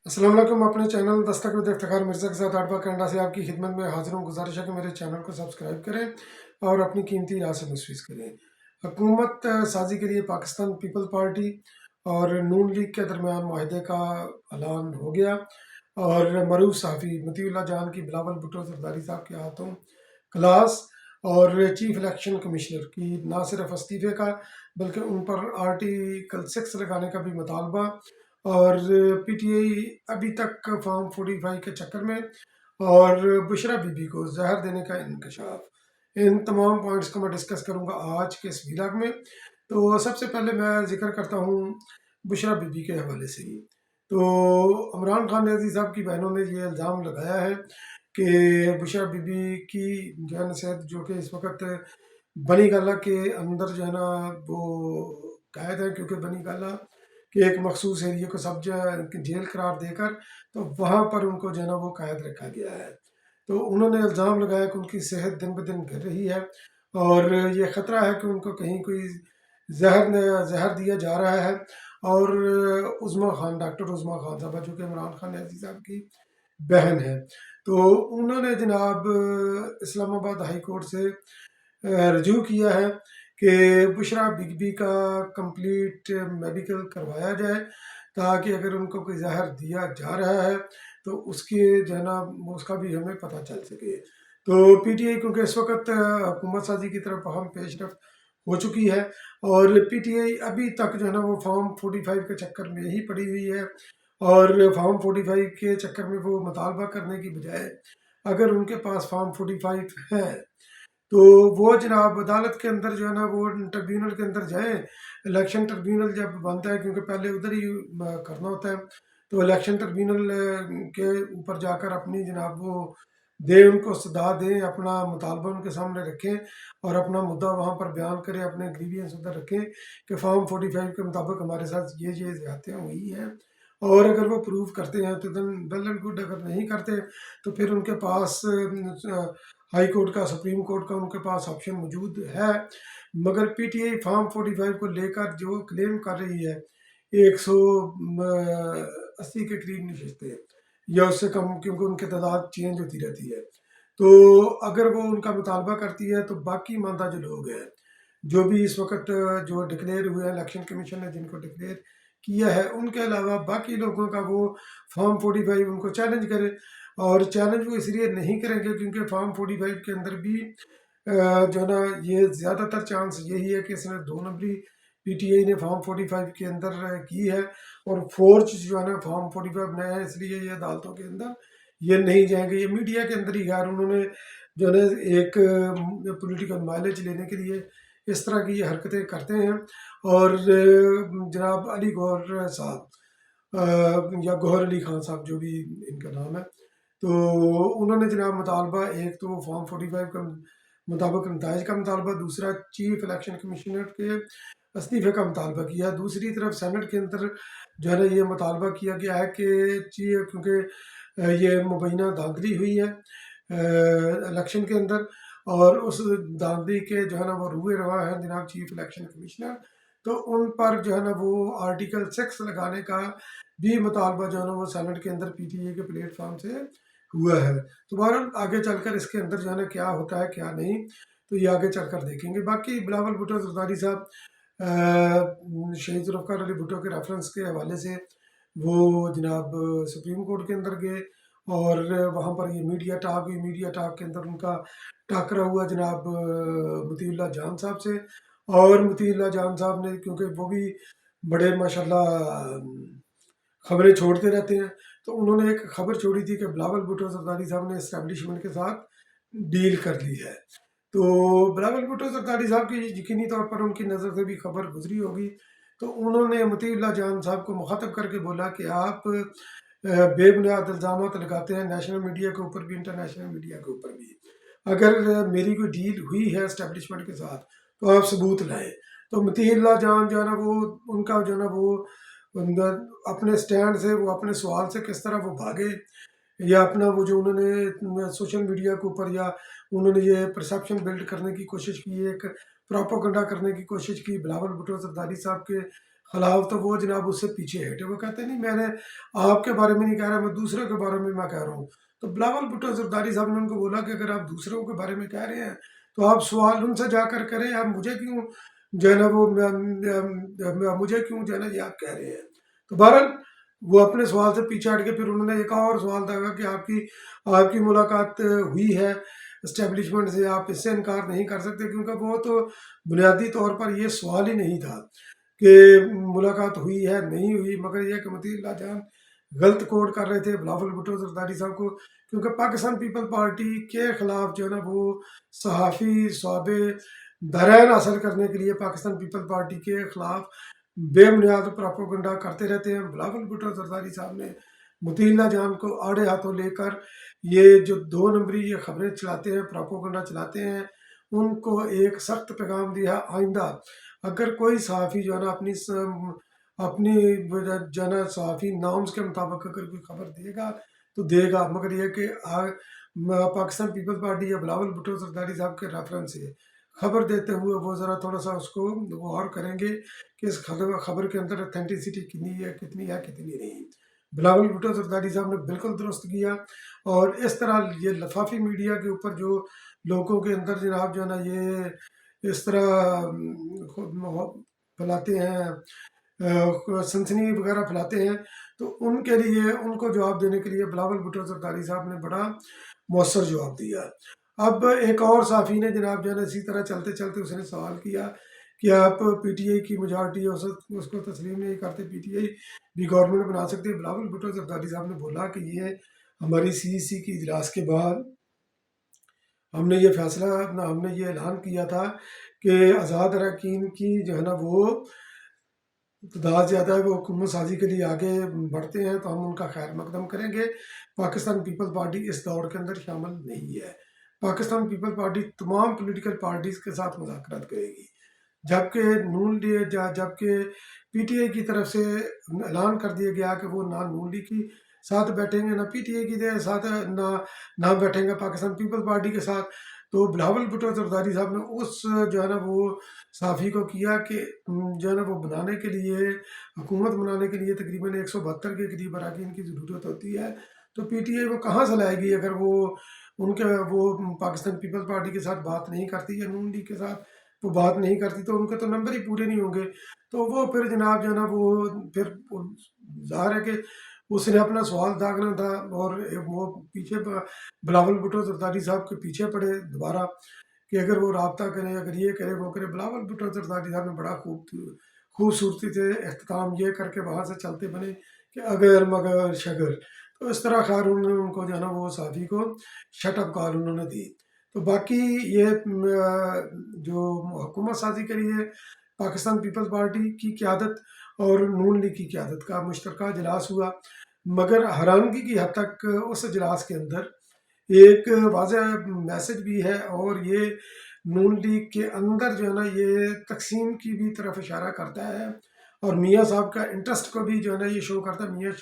अस्सलाम वालेकुम। अपने चैनल दस्तक विद इफ्तिखार मिर्ज़ा के साथ आडवा कनाडा से आपकी खिदमत में हाजिर हूँ। गुजारिश है कि मेरे चैनल को सब्सक्राइब करें और अपनी कीमती राय से मुस्फिस करें। हुकूमत साजी के लिए पाकिस्तान पीपल पार्टी और नून लीग के दरमियान माहदे का ऐलान हो गया और मरूफ सहाफ़ी मतीउल्लाह जान की बिलावल भुट्टो जरदारी साहब के हाथों क्लास और चीफ इलेक्शन कमिश्नर की ना सिर्फ इस्तीफ़े का बल्कि उन पर आर्टिकल 6 लगाने का भी मुतालबा। और पीटीआई अभी तक फॉर्म 45 के चक्कर में और बुशरा बीबी को जहर देने का इंकशाफ, इन तमाम पॉइंट्स को मैं डिस्कस करूंगा आज के इस व्लॉग में। तो सबसे पहले मैं जिक्र करता हूँ बुशरा बीबी के हवाले से ही। तो इमरान खान अजीज साहब की बहनों ने ये इल्ज़ाम लगाया है कि बुशरा बीबी की जो है सेहत, जो कि इस वक्त बनी गाला के अंदर जो है ना वो कैद है, क्योंकि बनी गाला कि एक मखसूस एरिया को सब जेल करार देकर तो वहाँ पर उनको जो है ना वो कैद रखा गया है। तो उन्होंने इल्ज़ाम लगाया कि उनकी सेहत दिन ब दिन गिर रही है और ये ख़तरा है कि उनको कहीं कोई जहर दिया जा रहा है। और उज़मा खान, डॉक्टर उज़मा खान साहबा, जो कि इमरान खान अजीज साहब की बहन है, तो उन्होंने जनाब इस्लामाबाद हाई कोर्ट से रजू किया है कि बुशरा बिगबी का कंप्लीट मेडिकल करवाया जाए, ताकि अगर उनको कोई जहर दिया जा रहा है तो उसके जो है ना उसका भी हमें पता चल सके। तो पीटीआई क्योंकि इस वक्त हुकूमत साजी की तरफ हम पेशरफ हो चुकी है और पीटीआई अभी तक जो है ना वो फॉर्म 45 के चक्कर में ही पड़ी हुई है। और फॉर्म 45 के चक्कर में वो मुतालबा करने की बजाय अगर उनके पास फॉर्म 45 है तो वो जनाब अदालत के अंदर जो है ना वो ट्रिब्यूनल के अंदर जाएं। इलेक्शन ट्रिब्यूनल जब बनता है, क्योंकि पहले उधर ही करना होता है, तो इलेक्शन ट्रिब्यूनल के ऊपर जाकर अपनी जनाब वो दे उनको सदा दें, अपना मुतालबा उनके सामने रखें और अपना मुद्दा वहाँ पर बयान करें, अपने ग्रीवियंस उधर रखें कि फॉर्म 45 के मुताबिक हमारे साथ ये ज़्यादतियाँ हुई हैं। और अगर वो प्रूव करते हैं तो देन वेल एंड गुड, अगर नहीं करते तो फिर उनके पास हाई कोर्ट का, सुप्रीम कोर्ट का उनके पास ऑप्शन मौजूद है। मगर पीटीआई फॉर्म 45 को लेकर जो क्लेम कर रही है 180 के करीब नशस्तें या उससे कम, क्योंकि उनकी तादाद चेंज होती रहती है। तो अगर वो उनका मुतालबा करती है तो बाकी मानदा जो लोग हैं, जो भी इस वक्त जो डिक्लेयर हुए हैं, इलेक्शन कमीशन ने जिनको डिक्लेयर किया है, उनके अलावा बाकी लोगों का वो फॉर्म 45 उनको चैलेंज करे। और चैलेंज वो इसलिए नहीं करेंगे क्योंकि फॉर्म 45 के अंदर भी जो है ना ये ज़्यादातर चांस यही है कि इसने 2 नंबरी पीटीआई ने फॉर्म 45 के अंदर की है और फोर्ज जो है ना फॉर्म 45 बनाया है, इसलिए ये अदालतों के अंदर ये नहीं जाएंगे। ये मीडिया के अंदर ही खैर उन्होंने जो है एक पॉलिटिकल माइलेज लेने के लिए इस तरह की ये हरकतें करते हैं। और जनाब अली गौहर साहब या गौहर अली खान साहब, जो भी इनका नाम है, तो उन्होंने जनाब मुतालबा, एक तो फॉर्म 45 का मुताबिक नताइज का मुतालबा, दूसरा चीफ इलेक्शन कमिश्नर के इस्तीफ़े का मुतालबा किया। दूसरी तरफ सेनेट के अंदर जो है ना ये मुतालबा किया गया है कि क्योंकि ये मुबैना धांधली हुई है इलेक्शन के अंदर, और उस धांधली के जो है ना वो रुए रवा है जनाब चीफ इलेक्शन कमिश्नर, तो उन पर जो है ना वो आर्टिकल 6 लगाने का भी मुतालबा जो है ना वो सेनेट के अंदर पीटीए के प्लेटफॉर्म से हुआ है। तो बहरहाल आगे चलकर इसके अंदर जो है ना क्या होता है क्या नहीं, तो ये आगे चलकर देखेंगे। बाकी बिलावल भुट्टो जरदारी साहब शहीद जुल्फ़िकार अली भुट्टो के रेफरेंस के हवाले से वो जनाब सुप्रीम कोर्ट के अंदर गए और वहाँ पर ये मीडिया टॉक हुई। मीडिया टॉक के अंदर उनका टाकरा हुआ जनाब मतीउल्लाह जान साहब से। और मतीउल्लाह जान साहब ने, क्योंकि वो भी बड़े माशाल्लाह खबरें छोड़ते रहते हैं, तो उन्होंने एक खबर छोड़ी थी कि बिलावल भुट्टो जरदारी साहब ने इस्टेब्लिशमेंट के साथ डील कर ली है। तो बिलावल भुट्टो जरदारी साहब की यकीनी तौर पर उनकी नज़र से भी खबर गुजरी होगी, तो उन्होंने मतीउल्लाह जान साहब को मुखातब करके बोला कि आप बेबुनियाद इल्ज़ाम लगाते हैं नेशनल मीडिया के ऊपर भी, इंटरनेशनल मीडिया के ऊपर भी। अगर मेरी कोई डील हुई है इस्टेब्लिशमेंट के साथ तो आप सबूत लाएं। तो मतीउल्लाह जान जो है ना वो उनका जो है ना वो अपने स्टैंड से, वो अपने सवाल से किस तरह वो भागे, या अपना वो जो उन्होंने सोशल मीडिया के ऊपर, या उन्होंने ये परसेप्शन बिल्ड करने की कोशिश की, एक प्रोपोगंडा करने की कोशिश की बिलावल भुट्टो जरदारी साहब के खिलाफ, तो वो जनाब उससे पीछे हटे। वो कहते नहीं, मैंने आपके बारे में नहीं कह रहा, मैं दूसरों के बारे में मैं कह रहा हूँ। तो बिलावल भुट्टो जरदारी साहब ने उनको बोला कि अगर आप दूसरों के बारे में कह रहे हैं तो आप सवाल उनसे जाकर करें, आप मुझे क्यों जो है ना वो मुझे क्यों जो है ना ये आप कह रहे हैं। तो बहरहाल वो अपने सवाल से पीछे हट के फिर उन्होंने एक और सवाल दागा कि आपकी आपकी मुलाकात हुई है इस्टेब्लिशमेंट से, आप इससे इनकार नहीं कर सकते, क्योंकि वो तो बुनियादी तौर पर ये सवाल ही नहीं था कि मुलाकात हुई है नहीं हुई, मगर यह कि मतीउल्लाह जान गलत कोड कर रहे थे बिलावल भुट्टो जरदारी साहब को, क्योंकि पाकिस्तान पीपल पार्टी के खिलाफ जो है ना वो सहाफ़ी स्वाबे दरैन हासिल करने के लिए पाकिस्तान पीपल पार्टी के खिलाफ बेबुनियाद प्रोपोगंडा करते रहते हैं। बिलावल भुट्टो जरदारी साहब ने मतीउल्लाह जान को आड़े हाथों लेकर ये जो 2 नंबरी ये खबरें चलाते हैं, प्रोपोगंडा चलाते हैं, उनको एक सख्त पैगाम दिया, आइंदा अगर कोई सहाफ़ी जो है ना अपनी जो है ना सहाफ़ी नॉर्म्स के मुताबिक अगर कोई खबर देगा तो देगा, मगर यह कि पाकिस्तान पीपल पार्टी या बिलावल भुट्टो जरदारी साहब के रेफरेंस से खबर देते हुए वो ज़रा थोड़ा सा उसको गौर करेंगे कि इस खबर के अंदर अथेंटिसिटी कितनी है कितनी नहीं। बिलावल भुट्टो जरदारी साहब ने बिल्कुल दुरुस्त किया, और इस तरह ये लफाफी मीडिया के ऊपर जो लोगों के अंदर जनाब जो है ना ये इस तरह फैलाते हैं, सनसनी वगैरह फैलाते हैं, तो उनके लिए उनको जवाब देने के लिए बिलावल भुट्टो जरदारी साहब ने बड़ा मौसर जवाब दिया। अब एक और साफ़ी ने जनाब जो है ना इसी तरह चलते चलते उसने सवाल किया कि आप पीटीआई की मेजॉरिटी उसको तस्लीम नहीं करते, पीटीआई भी गवर्नमेंट बना सकती है। बिलावल भुट्टो जरदारी साहब ने बोला कि ये हमारी सीईसी की इजलास के बाद हमने ये फैसला हमने ये ऐलान किया था कि आज़ाद अरकान की जो है ना वो तादाद ज़्यादा है, वो हुकूमत साजी के लिए आगे बढ़ते हैं तो हम उनका खैर मकदम करेंगे। पाकिस्तान पीपल पार्टी इस दौड़ के अंदर शामिल नहीं है। पाकिस्तान पीपल पार्टी तमाम पॉलिटिकल पार्टीज़ के साथ मुज़ाकरात करेगी, जबकि जबकि पीटीआई की तरफ से ऐलान कर दिया गया कि वो ना नून लीग की साथ बैठेंगे ना पीटीआई के साथ ना ना बैठेंगे पाकिस्तान पीपल पार्टी के साथ। तो बिलावल भुट्टो जरदारी साहब ने उस जो है ना वो साफ़ी को किया कि जो है ना वो बनाने के लिए हुकूमत बनाने के लिए तकरीबन 172 के करीब अरकान की ज़रूरत होती है। तो पीटीआई वो कहाँ से लाएगी अगर वो उनके वो पाकिस्तान पीपल पार्टी के साथ बात नहीं करती या नून लीग के साथ वो बात नहीं करती, तो उनके तो नंबर ही पूरे नहीं होंगे। तो वो फिर जनाब जो है ना वो फिर ज़ाहिर है कि उसने अपना सवाल दागना था, और वो पीछे बिलावल भुट्टो जरदारी साहब के पीछे पड़े दोबारा कि अगर वो रब्ता करें, अगर ये करे वो करे। बिलावल भुट्टो जरदारी साहब ने बड़ा खूबसूरती से अख्ताम ये करके वहाँ से चलते बने कि अगर मगर शगर। तो इस तरह खैर उन्होंने उनको जो है ना वो साफ़ी को शटअप कॉल उन्होंने दी। तो बाकी ये जो हुकूमत साजी के लिए पाकिस्तान पीपल्स पार्टी की क़यादत और नून लीग की क़यादत का मुश्तरका इजलास हुआ, मगर हैरानगी की हद तक उस इजलास के अंदर एक वाज़ेह मैसेज भी है, और ये नून लीग के अंदर जो है ना ये तकसीम की भी तरफ इशारा करता है, और मियाँ साहब का इंटरेस्ट को भी जो है ना ये शो करता है, मियाँ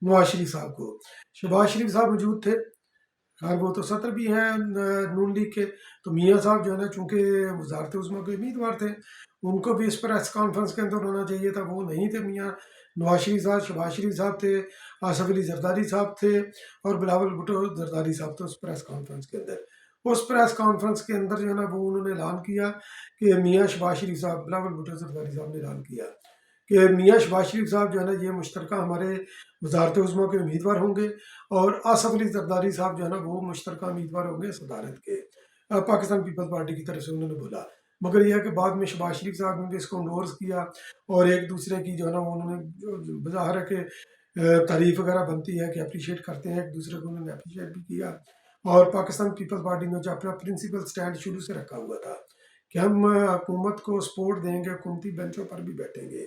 नवाज शरीफ साहब को। शहबाज शरीफ साहब मौजूद थे, खैर वो तो सत्र भी हैं नून लीग के, तो मियाँ साहब जो है ना चूँकि वजारत उज़्मा के उम्मीदवार थे, उनको भी इस प्रेस कॉन्फ्रेंस के अंदर होना चाहिए था, वो नहीं थे। मियाँ नवाज शरीफ साहब, शहबाज शरीफ साहब थे, आसफ अली जरदारी साहब थे, और बिलावल भुट्टो जरदारी साहब थे उस प्रेस कॉन्फ्रेंस के अंदर। उस प्रेस कॉन्फ्रेंस के अंदर जो है ना वो उन्होंने ऐलान किया कि मियाँ शहबाज शरीफ साहब, बिलावल भुट्टो जरदारी साहब ने ऐलान किया कि मियाँ शहबाज शरीफ साहब जो है ना ये मुश्तरका हमारे वजारत उज़्मा के उम्मीदवार होंगे, और आसफ अली जरदारी साहब जो है ना वो मुश्तरका उम्मीदवार होंगे सदारत के। पाकिस्तान पीपल्स पार्टी की तरफ से उन्होंने बोला, मगर यह कि बाद में शहबाज शरीफ साहब ने भी इसको इंडोर्स किया, और एक दूसरे की जो है ना उन्होंने बज़ाहिर है कि तारीफ़ वगैरह बनती है कि अप्रिशिएट करते हैं एक दूसरे को, उन्होंने अप्रिशिएट भी किया। और पाकिस्तान पीपल्स पार्टी ने जो अपना प्रिंसिपल स्टैंड शुरू से रखा हुआ था कि हम हुकूमत को सपोर्ट देंगे, हुकूमती बेंचों पर भी बैठेंगे,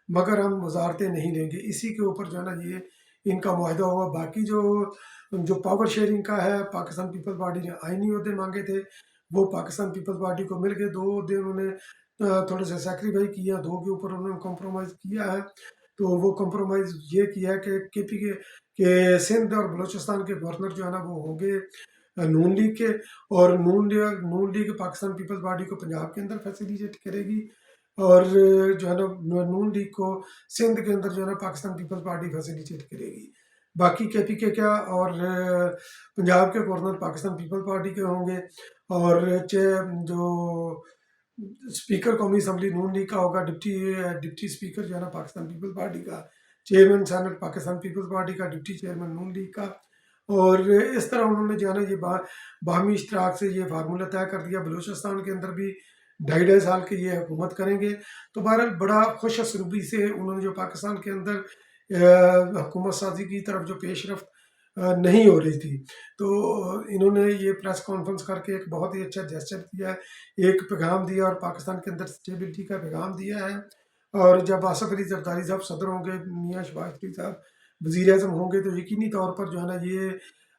मगर हम वजारतें नहीं लेंगे, इसी के ऊपर जो है ना ये इनका मुआहदा हुआ। बाकी जो जो पावर शेयरिंग का है, पाकिस्तान पीपल्स पार्टी ने आइनी अहदे मांगे थे, वो पाकिस्तान पीपल्स पार्टी को मिल गए। 2 अहदे उन्होंने थोड़े से सेक्रीफाई किया, 2 के ऊपर उन्होंने कॉम्प्रोमाइज़ किया है। तो वो कॉम्प्रोमाइज़ ये किया है कि केपी के सिंध और बलूचिस्तान के गवर्नर जो है ना वो होंगे नून लीग के, और नून लीग पाकिस्तान पीपल्स पार्टी को पंजाब के अंदर फैसिलिटेट करेगी, اور جو ہے نا نون لیگ کو سندھ کے اندر جو ہے نا پاکستان پیپل پارٹی فیسیلیٹیٹ کرے گی. باقی کے پی کے کیا اور پنجاب کے گورنر پاکستان پیپل پارٹی کے ہوں گے، اور جو اسپیکر قومی اسمبلی نون لیگ کا ہوگا، ڈپٹی اسپیکر جو ہے نا پاکستان پیپل پارٹی کا، chairman senate Pakistan people party کا، ڈپٹی چیئرمین نون لیگ کا. اور اس طرح انہوں نے جو ہے نا یہ باہمی اشتراک سے یہ فارمولہ طے کر دیا. بلوچستان کے اندر بھی 2.5 سال کے یہ حکومت کریں گے. تو بہرحال بڑا خوش اسلوبی سے انہوں نے جو پاکستان کے اندر حکومت سازی کی طرف جو پیش رفت نہیں ہو رہی تھی، تو انہوں نے یہ پریس کانفرنس کر کے ایک بہت ہی اچھا جیسچر دیا ہے، ایک پیغام دیا اور پاکستان کے اندر اسٹیبلٹی کا پیغام دیا ہے. اور جب آصف علی زرداری صاحب صدر ہوں گے، میاں شہباز شریف صاحب وزیر اعظم ہوں گے، تو یقینی طور پر جو ہے نا یہ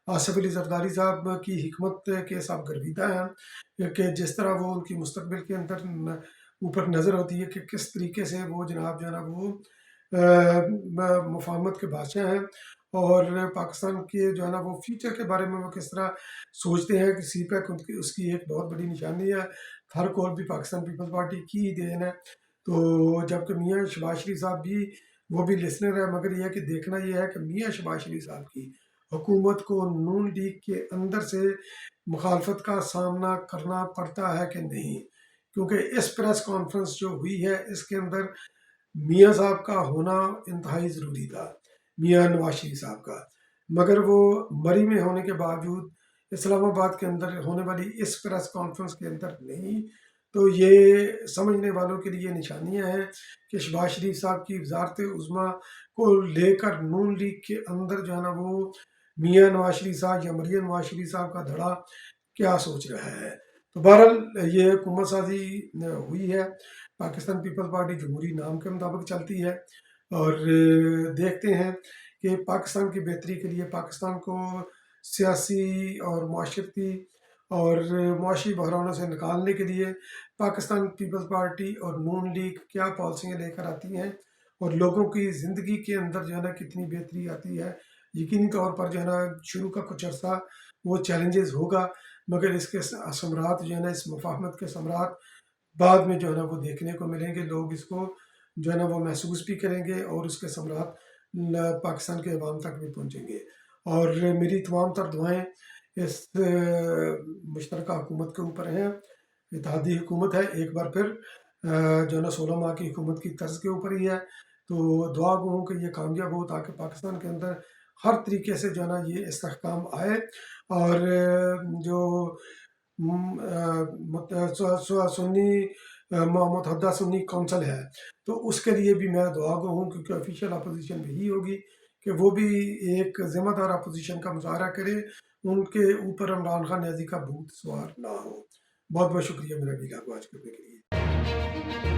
آصف علی زرداری صاحب کی حکمت کے ساتھ گرویدہ ہیں کہ جس طرح وہ ان کی مستقبل کے اندر اوپر نظر ہوتی ہے کہ کس طریقے سے وہ جناب جو ہے نا وہ مفاہمت کے بادشاہ ہیں، اور پاکستان کے جو ہے نا وہ فیوچر کے بارے میں وہ کس طرح سوچتے ہیں کہ سی پیک اس کی ایک بہت بڑی نشانی ہے. ہر کول بھی پاکستان پیپل پارٹی کی ہی دین ہے. تو جبکہ میاں شہباز شریف صاحب بھی وہ بھی لسنر ہے، مگر یہ ہے کہ دیکھنا یہ ہے کہ میاں شہباز شریف صاحب کی حکومت کو نون لیگ کے اندر سے مخالفت کا سامنا کرنا پڑتا ہے کہ نہیں. کیونکہ اس پریس کانفرنس جو ہوئی ہے اس کے اندر میاں صاحب کا ہونا انتہائی ضروری تھا، میاں نواز شریف صاحب کا، مگر وہ مری میں ہونے کے باوجود اسلام آباد کے اندر ہونے والی اس پریس کانفرنس کے اندر نہیں. تو یہ سمجھنے والوں کے لیے نشانیاں ہیں کہ شہباز شریف صاحب کی وزارت عظمیٰ کو لے کر نون لیگ کے اندر جو ہے نا وہ میاں نواز شریف صاحب یا مریم نواز شریف صاحب کا دھڑا کیا سوچ رہا ہے. تو بہرحال یہ حکومت سازی ہوئی ہے. پاکستان پیپل پارٹی جمہوری نام کے مطابق چلتی ہے، اور دیکھتے ہیں کہ پاکستان کی بہتری کے لیے، پاکستان کو سیاسی اور معاشرتی اور معاشی بحرانوں سے نکالنے کے لیے پاکستان پیپل پارٹی اور نون لیگ کیا پالیسیاں لے کر آتی ہیں، اور لوگوں کی زندگی کے اندر جو ہے نا کتنی بہتری آتی ہے. یقینی طور پر جو ہے نا شروع کا کچھ عرصہ وہ چیلنجز ہوگا، مگر اس کے ثمرات جو ہے نا، اس مفاہمت کے ثمرات بعد میں جو ہے نا وہ دیکھنے کو ملیں گے. لوگ اس کو جو ہے نا وہ محسوس بھی کریں گے، اور اس کے ثمرات پاکستان کے عوام تک بھی پہنچیں گے. اور میری تمام تر دعائیں اس مشترکہ حکومت کے اوپر ہیں. اتحادی حکومت ہے، ایک بار پھر جو ہے نا 16 ماہ کی حکومت کی طرز کے اوپر ہی ہے. تو دعا گو ہوں کہ یہ کامیاب ہو، تاکہ پاکستان کے اندر ہر طریقے سے جو ہے نا یہ استحکام آئے. اور جو سنی متحدہ سنی کونسل ہے، تو اس کے لیے بھی میں دعا گو ہوں، کیونکہ آفیشیل اپوزیشن بھی یہی ہوگی کہ وہ بھی ایک ذمہ دار اپوزیشن کا مظاہرہ کرے، ان کے اوپر عمران خان نیازی کا بھوت سوار نہ ہو. بہت بہت شکریہ میرا ویڈیو کو واچ کرنے کے لیے.